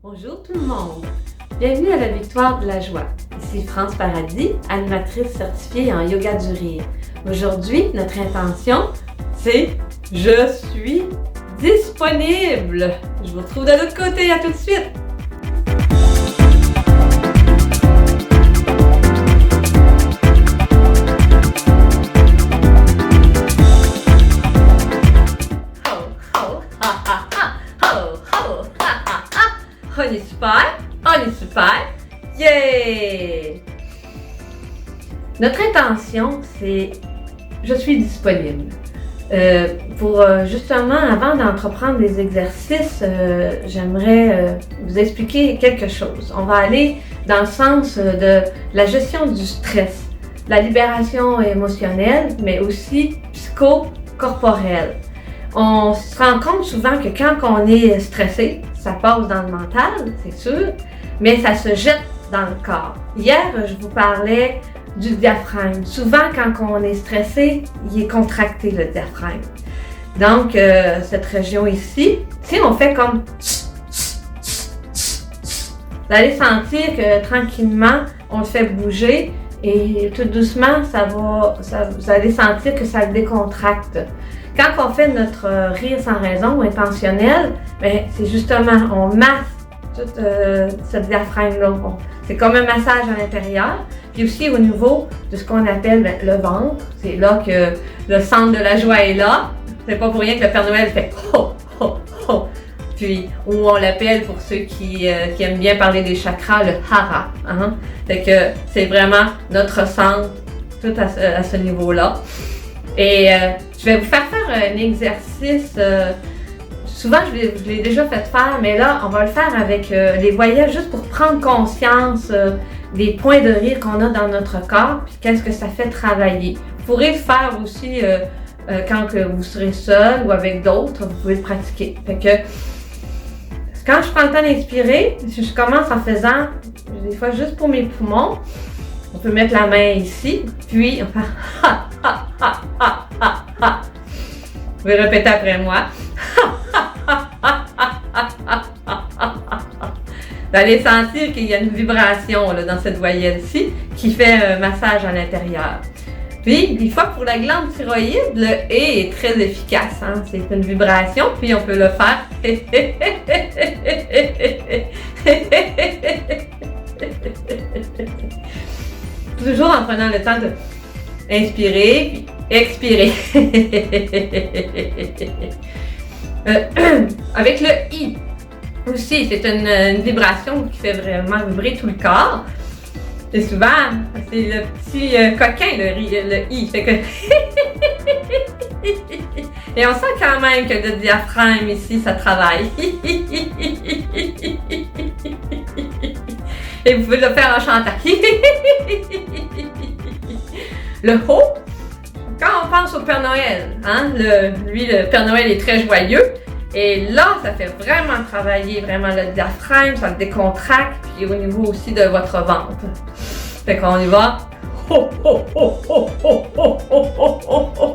Bonjour tout le monde! Bienvenue à la Victoire de la Joie. Ici France Paradis, animatrice certifiée en yoga du rire. Aujourd'hui, notre intention, c'est « Je suis disponible ». Je vous retrouve de l'autre côté, à tout de suite! On est super! Yeah! Notre intention, c'est « Je suis disponible ». Pour justement, avant d'entreprendre des exercices, j'aimerais vous expliquer quelque chose. On va aller dans le sens de la gestion du stress, la libération émotionnelle, mais aussi psycho-corporelle. On se rend compte souvent que quand on est stressé, ça passe dans le mental, c'est sûr, mais ça se jette dans le corps. Hier, je vous parlais du diaphragme. Souvent, quand on est stressé, il est contracté, le diaphragme. Donc, cette région ici, si on fait comme... Vous allez sentir que tranquillement, on le fait bouger et tout doucement, vous allez sentir que ça le décontracte. Quand on fait notre rire sans raison ou intentionnel, ben, c'est justement, on masse tout ce diaphragme-là. C'est comme un massage à l'intérieur. Puis aussi au niveau de ce qu'on appelle le ventre, c'est là que le centre de la joie est là. C'est pas pour rien que le Père Noël fait « ho, ho, ho ». Puis, ou on l'appelle pour ceux qui aiment bien parler des chakras, le hara. Hein? Fait que c'est vraiment notre centre, tout à ce niveau-là. Et je vais vous faire un exercice, souvent je l'ai déjà fait faire, mais là on va le faire avec les voyelles juste pour prendre conscience des points de rire qu'on a dans notre corps, puis qu'est-ce que ça fait travailler. Vous pourrez le faire aussi quand que vous serez seul ou avec d'autres, vous pouvez le pratiquer. Fait que quand je prends le temps d'inspirer, je commence en faisant, des fois juste pour mes poumons, on peut mettre la main ici, puis on fait ha ha ha ha ha ha. Vous pouvez répéter après moi. Vous allez sentir qu'il y a une vibration là, dans cette voyelle-ci qui fait un massage à l'intérieur. Puis, des fois, pour la glande thyroïde, le « et » est très efficace. Hein? C'est une vibration, puis on peut le faire. Toujours en prenant le temps d'inspirer, puis expirer. Avec le « i », aussi, c'est une vibration qui fait vraiment vibrer tout le corps. Et souvent, c'est le petit coquin, le « i ». Fait que et on sent quand même que le diaphragme ici, ça travaille. Et vous pouvez le faire en chantant. Le « ho », quand on pense au Père Noël, hein, le Père Noël est très joyeux. Et là, ça fait vraiment travailler vraiment le diaphragme, ça le décontracte, puis au niveau aussi de votre ventre. Fait qu'on y va. Ho, ho, ho, ho, ho, ho, ho, ho, ho,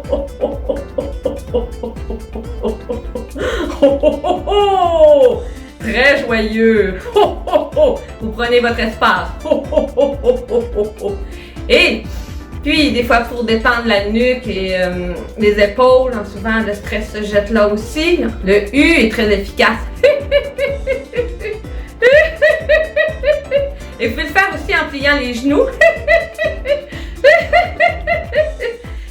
ho, ho, ho. Très joyeux. Ho, ho, ho. Vous prenez votre espace. Ho, ho, ho, ho, ho, ho, ho. Et puis, des fois, pour détendre la nuque et les épaules, souvent le stress se jette là aussi. Le U est très efficace. Et vous pouvez le faire aussi en pliant les genoux.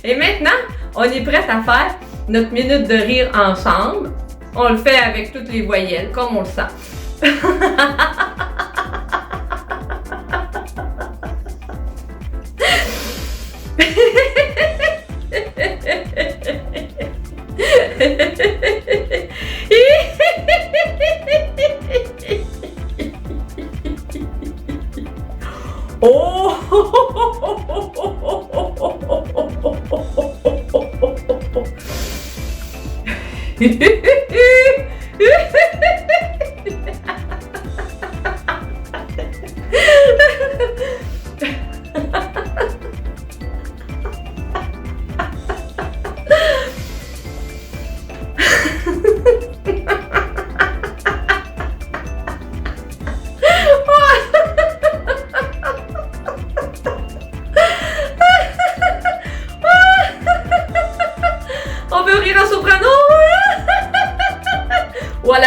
Et maintenant, on est prêt à faire notre minute de rire ensemble. On le fait avec toutes les voyelles, comme on le sent. Oh!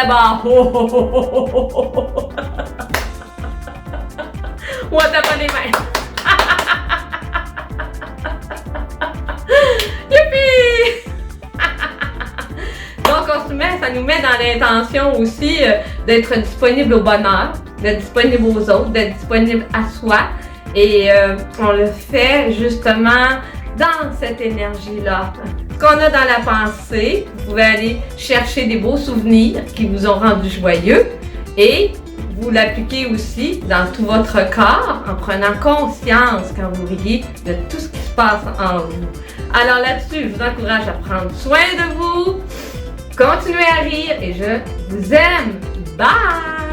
là-bas. Oh, oh, oh, oh, oh, oh, oh. On tape pas les mains. Youpi! Donc, ça nous met dans l'intention aussi d'être disponible au bonheur, d'être disponible aux autres, d'être disponible à soi. Et on le fait justement dans cette énergie-là. Ce qu'on a dans la pensée, vous pouvez aller chercher des beaux souvenirs qui vous ont rendu joyeux et vous l'appliquez aussi dans tout votre corps en prenant conscience quand vous riez de tout ce qui se passe en vous. Alors là-dessus, je vous encourage à prendre soin de vous, continuez à rire et je vous aime. Bye!